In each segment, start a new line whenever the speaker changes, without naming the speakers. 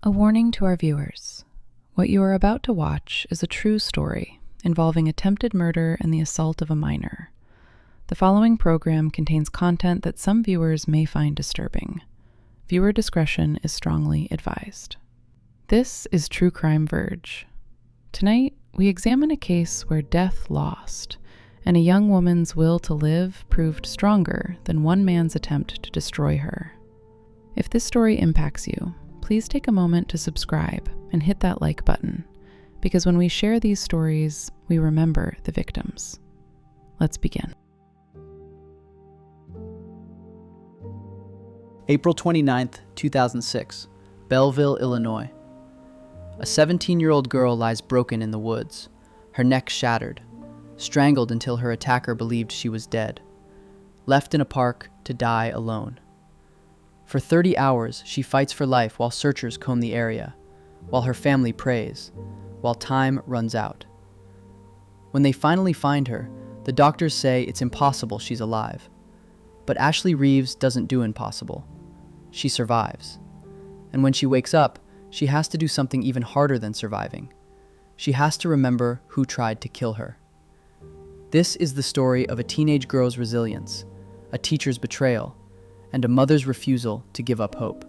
A warning to our viewers. What you are about to watch is a true story involving attempted murder and the assault of a minor. The following program contains content that some viewers may find disturbing. Viewer discretion is strongly advised. This is True Crime Verge. Tonight, we examine a case where death lost, and a young woman's will to live proved stronger than one man's attempt to destroy her. If this story impacts you, please take a moment to subscribe and hit that like button, because when we share these stories, we remember the victims. Let's begin.
April 29th, 2006, Belleville, Illinois. A 17-year-old girl lies broken in the woods, her neck shattered, strangled until her attacker believed she was dead, left in a park to die alone. For 30 hours, she fights for life while searchers comb the area, while her family prays, while time runs out. When they finally find her, the doctors say it's impossible she's alive. But Ashley Reeves doesn't do impossible. She survives. And when she wakes up, she has to do something even harder than surviving. She has to remember who tried to kill her. This is the story of a teenage girl's resilience, a teacher's betrayal, and a mother's refusal to give up hope.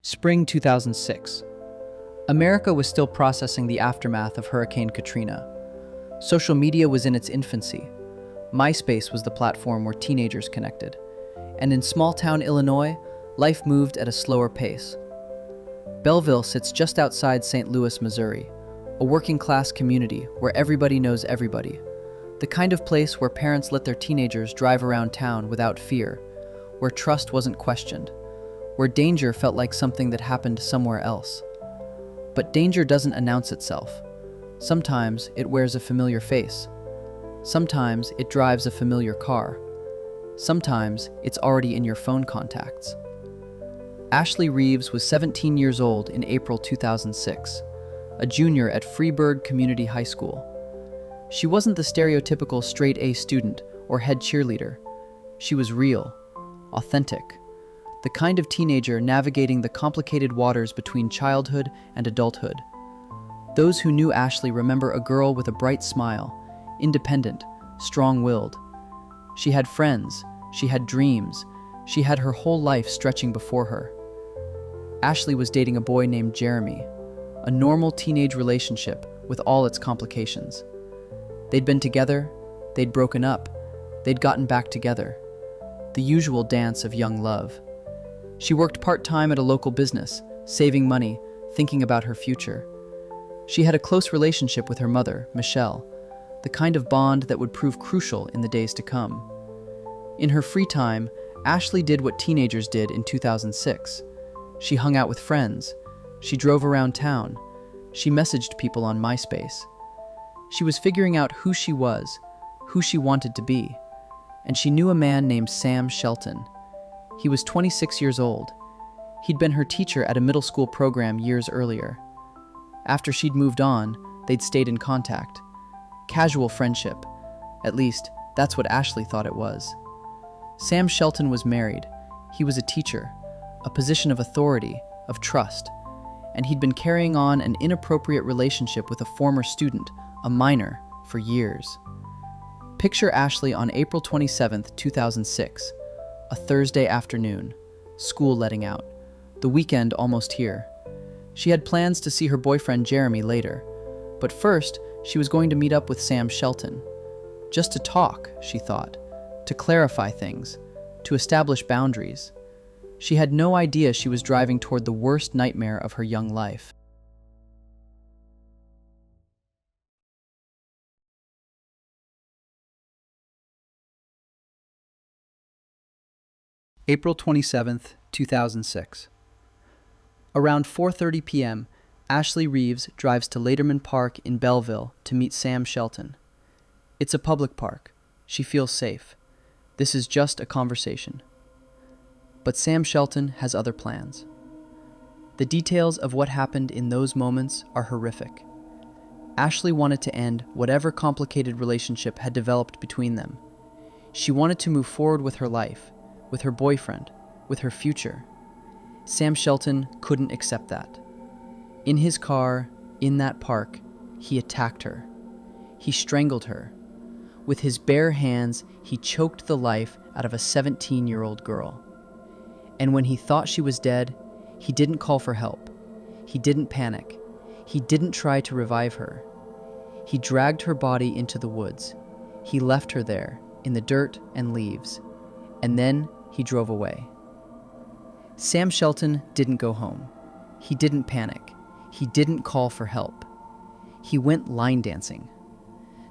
Spring 2006. America was still processing the aftermath of Hurricane Katrina. Social media was in its infancy. MySpace was the platform where teenagers connected. And in small-town Illinois, life moved at a slower pace. Belleville sits just outside St. Louis, Missouri, a working-class community where everybody knows everybody. The kind of place where parents let their teenagers drive around town without fear, where trust wasn't questioned, where danger felt like something that happened somewhere else. But danger doesn't announce itself. Sometimes it wears a familiar face. Sometimes it drives a familiar car. Sometimes it's already in your phone contacts. Ashley Reeves was 17 years old in April 2006, a junior at Freeburg Community High School. She wasn't the stereotypical straight-A student or head cheerleader. She was real, authentic, the kind of teenager navigating the complicated waters between childhood and adulthood. Those who knew Ashley remember a girl with a bright smile, independent, strong-willed. She had friends, she had dreams, she had her whole life stretching before her. Ashley was dating a boy named Jeremy, a normal teenage relationship with all its complications. They'd been together, they'd broken up, they'd gotten back together. The usual dance of young love. She worked part-time at a local business, saving money, thinking about her future. She had a close relationship with her mother, Michelle, the kind of bond that would prove crucial in the days to come. In her free time, Ashley did what teenagers did in 2006. She hung out with friends. She drove around town. She messaged people on MySpace. She was figuring out who she was, who she wanted to be, and she knew a man named Shelton. He was 26 years old. He'd been her teacher at a middle school program years earlier. After she'd moved on, they'd stayed in contact. Casual friendship. At least, that's what Ashley thought it was. Shelton was married. He was a teacher, a position of authority, of trust, and he'd been carrying on an inappropriate relationship with a former student, a minor, for years. Picture Ashley on April 27, 2006, a Thursday afternoon, school letting out, the weekend almost here. She had plans to see her boyfriend Jeremy later, but first she was going to meet up with Shelton. Just to talk, she thought, to clarify things, to establish boundaries. She had no idea she was driving toward the worst nightmare of her young life. April 27th, 2006. Around 4:30 p.m., Ashley Reeves drives to Laderman Park in Belleville to meet Shelton. It's a public park. She feels safe. This is just a conversation. But Shelton has other plans. The details of what happened in those moments are horrific. Ashley wanted to end whatever complicated relationship had developed between them. She wanted to move forward with her life, with her boyfriend, with her future. Sam Shelton couldn't accept that. In his car, in that park, he attacked her. He strangled her. With his bare hands, he choked the life out of a 17-year-old girl. And when he thought she was dead, he didn't call for help. He didn't panic. He didn't try to revive her. He dragged her body into the woods. He left her there, in the dirt and leaves. And then he drove away. Sam Shelton didn't go home. He didn't panic. He didn't call for help. He went line dancing.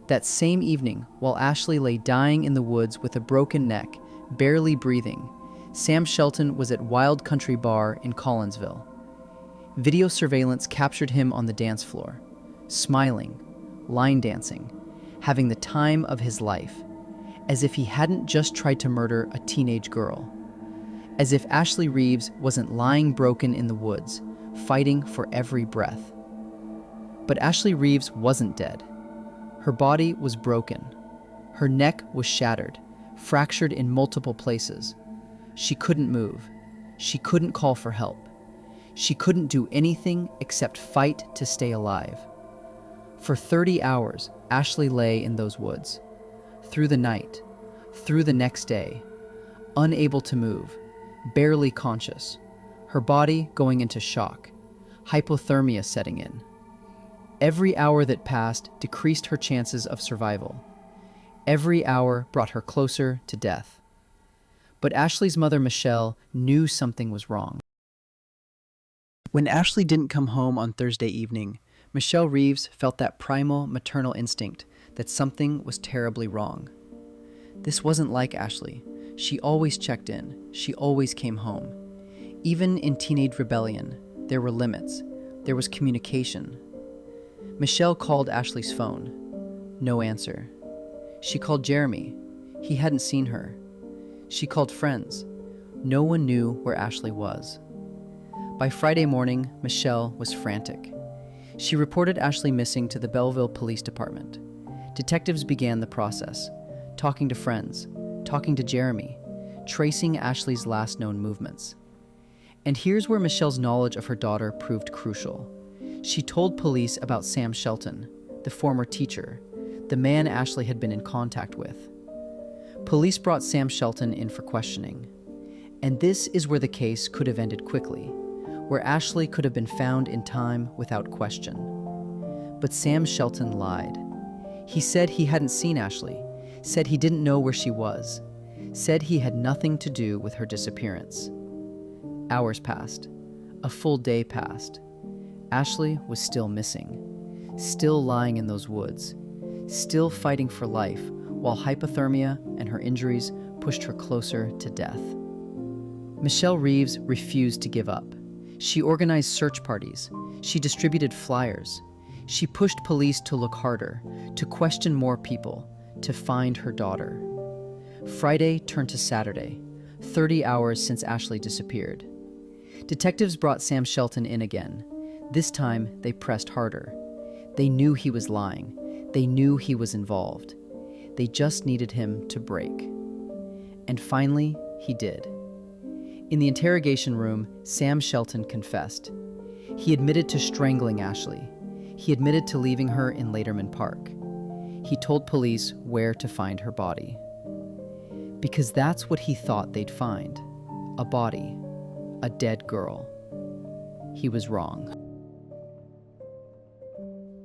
That same evening, while Ashley lay dying in the woods with a broken neck, barely breathing, Sam Shelton was at Wild Country Bar in Collinsville. Video surveillance captured him on the dance floor, smiling, line dancing, having the time of his life, as if he hadn't just tried to murder a teenage girl, as if Ashley Reeves wasn't lying broken in the woods, fighting for every breath. But Ashley Reeves wasn't dead. Her body was broken. Her neck was shattered, fractured in multiple places. She couldn't move. She couldn't call for help. She couldn't do anything except fight to stay alive. For 30 hours, Ashley lay in those woods. Through the night, through the next day, unable to move, barely conscious, her body going into shock, hypothermia setting in. Every hour that passed decreased her chances of survival. Every hour brought her closer to death. But Ashley's mother, Michelle, knew something was wrong. When Ashley didn't come home on Thursday evening, Michelle Reeves felt that primal maternal instinct that something was terribly wrong. This wasn't like Ashley. She always checked in. She always came home. Even in teenage rebellion, there were limits. There was communication. Michelle called Ashley's phone. No answer. She called Jeremy. He hadn't seen her. She called friends. No one knew where Ashley was. By Friday morning, Michelle was frantic. She reported Ashley missing to the Belleville Police Department. Detectives began the process, talking to friends, talking to Jeremy, tracing Ashley's last known movements. And here's where Michelle's knowledge of her daughter proved crucial. She told police about Sam Shelton, the former teacher, the man Ashley had been in contact with. Police brought Sam Shelton in for questioning. And this is where the case could have ended quickly, where Ashley could have been found in time without question. But Sam Shelton lied. He said he hadn't seen Ashley, said he didn't know where she was, said he had nothing to do with her disappearance. Hours passed. A full day passed. Ashley was still missing, still lying in those woods, still fighting for life while hypothermia and her injuries pushed her closer to death. Michelle Reeves refused to give up. She organized search parties. She distributed flyers. She pushed police to look harder, to question more people, to find her daughter. Friday turned to Saturday, 30 hours since Ashley disappeared. Detectives brought Sam Shelton in again. This time, they pressed harder. They knew he was lying. They knew he was involved. They just needed him to break. And finally, he did. In the interrogation room, Sam Shelton confessed. He admitted to strangling Ashley. He admitted to leaving her in Laderman Park. He told police where to find her body. Because that's what he thought they'd find. A body. A dead girl. He was wrong.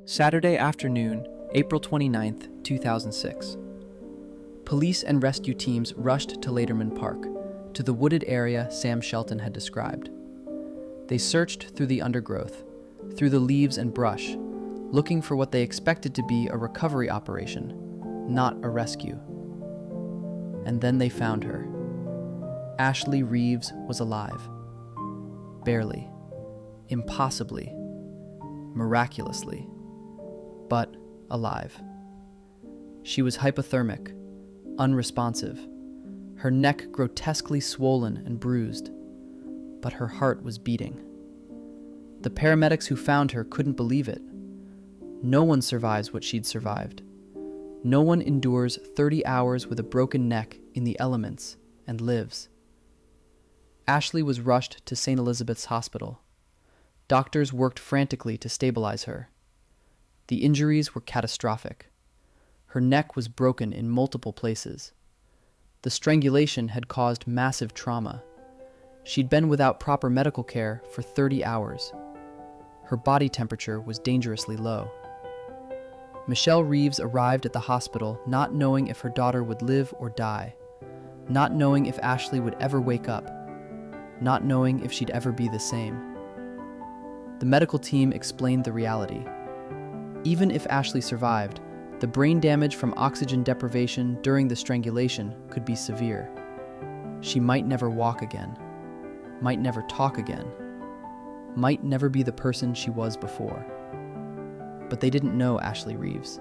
Saturday afternoon, April 29th, 2006. Police and rescue teams rushed to Laderman Park, to the wooded area Sam Shelton had described. They searched through the undergrowth, through the leaves and brush, looking for what they expected to be a recovery operation, not a rescue. And then they found her. Ashley Reeves was alive. Barely. Impossibly. Miraculously. But alive. She was hypothermic, unresponsive, her neck grotesquely swollen and bruised, but her heart was beating. The paramedics who found her couldn't believe it. No one survives what she'd survived. No one endures 30 hours with a broken neck in the elements and lives. Ashley was rushed to St. Elizabeth's Hospital. Doctors worked frantically to stabilize her. The injuries were catastrophic. Her neck was broken in multiple places. The strangulation had caused massive trauma. She'd been without proper medical care for 30 hours. Her body temperature was dangerously low. Michelle Reeves arrived at the hospital not knowing if her daughter would live or die, not knowing if Ashley would ever wake up, not knowing if she'd ever be the same. The medical team explained the reality. Even if Ashley survived, the brain damage from oxygen deprivation during the strangulation could be severe. She might never walk again, might never talk again, might never be the person she was before. But they didn't know Ashley Reeves.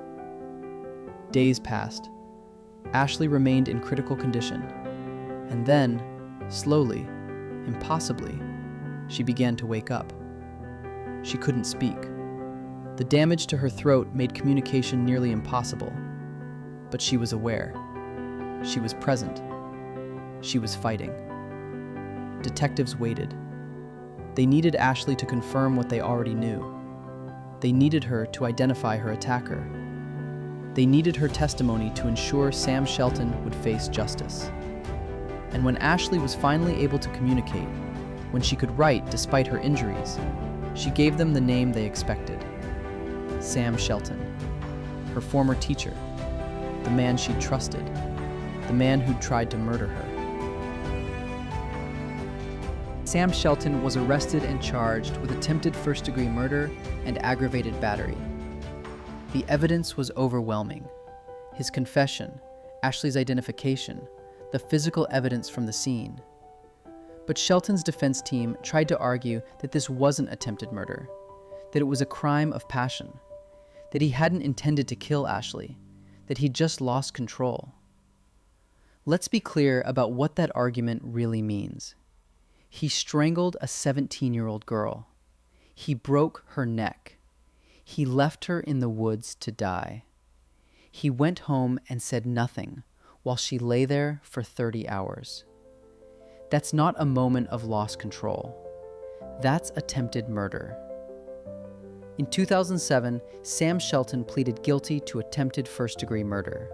Days passed. Ashley remained in critical condition. And then, slowly, impossibly, she began to wake up. She couldn't speak. The damage to her throat made communication nearly impossible. But she was aware. She was present. She was fighting. Detectives waited. They needed Ashley to confirm what they already knew. They needed her to identify her attacker. They needed her testimony to ensure Sam Shelton would face justice. And when Ashley was finally able to communicate, when she could write despite her injuries, she gave them the name they expected. Sam Shelton, her former teacher, the man she'd trusted, the man who'd tried to murder her. Sam Shelton was arrested and charged with attempted first-degree murder and aggravated battery. The evidence was overwhelming. His confession, Ashley's identification, the physical evidence from the scene. But Shelton's defense team tried to argue that this wasn't attempted murder, that it was a crime of passion, that he hadn't intended to kill Ashley, that he'd just lost control. Let's be clear about what that argument really means. He strangled a 17-year-old girl. He broke her neck. He left her in the woods to die. He went home and said nothing while she lay there for 30 hours. That's not a moment of lost control. That's attempted murder. In 2007, Sam Shelton pleaded guilty to attempted first-degree murder.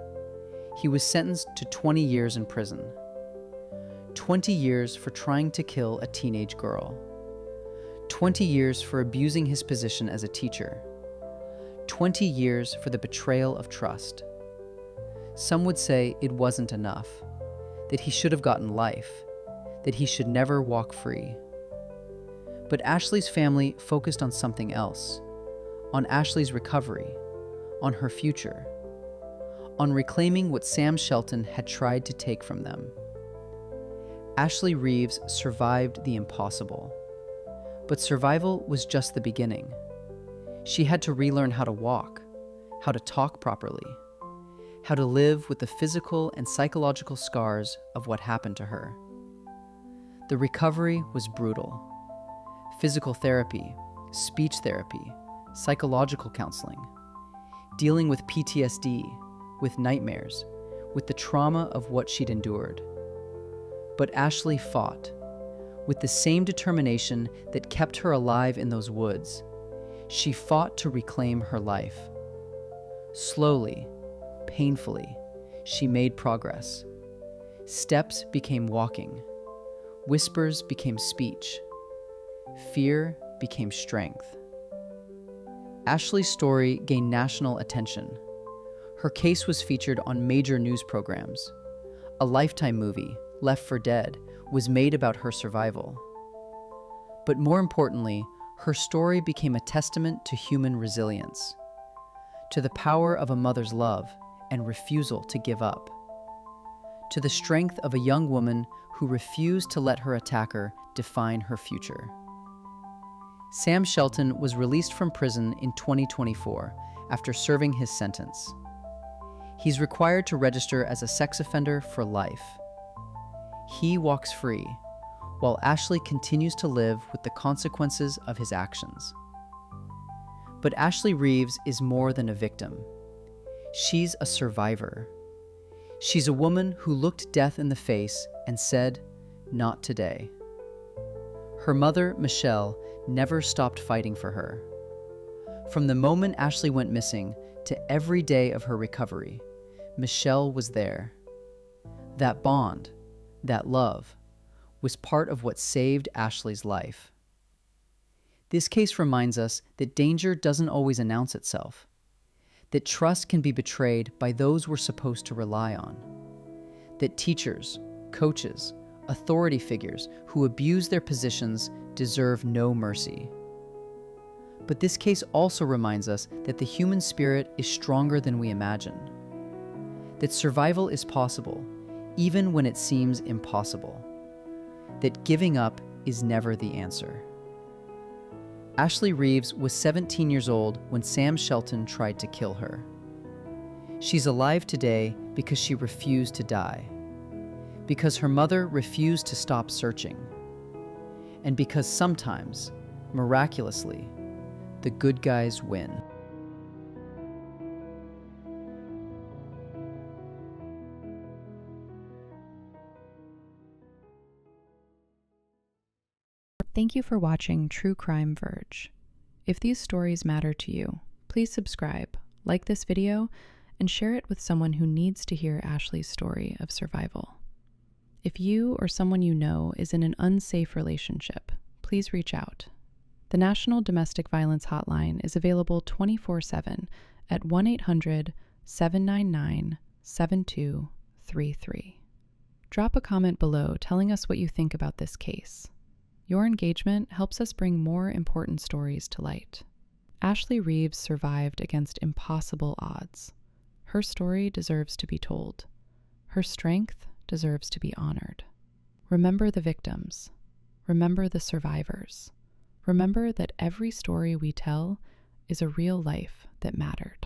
He was sentenced to 20 years in prison. 20 years for trying to kill a teenage girl. 20 years for abusing his position as a teacher. 20 years for the betrayal of trust. Some would say it wasn't enough, that he should have gotten life, that he should never walk free. But Ashley's family focused on something else, on Ashley's recovery, on her future, on reclaiming what Sam Shelton had tried to take from them. Ashley Reeves survived the impossible. But survival was just the beginning. She had to relearn how to walk, how to talk properly, how to live with the physical and psychological scars of what happened to her. The recovery was brutal. Physical therapy, speech therapy, psychological counseling, dealing with PTSD, with nightmares, with the trauma of what she'd endured. But Ashley fought, with the same determination that kept her alive in those woods. She fought to reclaim her life. Slowly, painfully, she made progress. Steps became walking. Whispers became speech. Fear became strength. Ashley's story gained national attention. Her case was featured on major news programs. A Lifetime movie, Left for Dead, was made about her survival. But more importantly, her story became a testament to human resilience, to the power of a mother's love and refusal to give up, to the strength of a young woman who refused to let her attacker define her future. Sam Shelton was released from prison in 2024 after serving his sentence. He's required to register as a sex offender for life. He walks free, while Ashley continues to live with the consequences of his actions. But Ashley Reeves is more than a victim. She's a survivor. She's a woman who looked death in the face and said, "Not today." Her mother, Michelle, never stopped fighting for her. From the moment Ashley went missing to every day of her recovery, Michelle was there. That bond, that love, was part of what saved Ashley's life. This case reminds us that danger doesn't always announce itself, that trust can be betrayed by those we're supposed to rely on, that teachers, coaches, authority figures who abuse their positions deserve no mercy. But this case also reminds us that the human spirit is stronger than we imagine, that survival is possible, even when it seems impossible, that giving up is never the answer. Ashley Reeves was 17 years old when Sam Shelton tried to kill her. She's alive today because she refused to die, because her mother refused to stop searching, and because sometimes, miraculously, the good guys win.
Thank you for watching True Crime Verge. If these stories matter to you, please subscribe, like this video, and share it with someone who needs to hear Ashley's story of survival. If you or someone you know is in an unsafe relationship, please reach out. The National Domestic Violence Hotline is available 24/7 at 1-800-799-7233. Drop a comment below telling us what you think about this case. Your engagement helps us bring more important stories to light. Ashley Reeves survived against impossible odds. Her story deserves to be told. Her strength deserves to be honored. Remember the victims. Remember the survivors. Remember that every story we tell is a real life that mattered.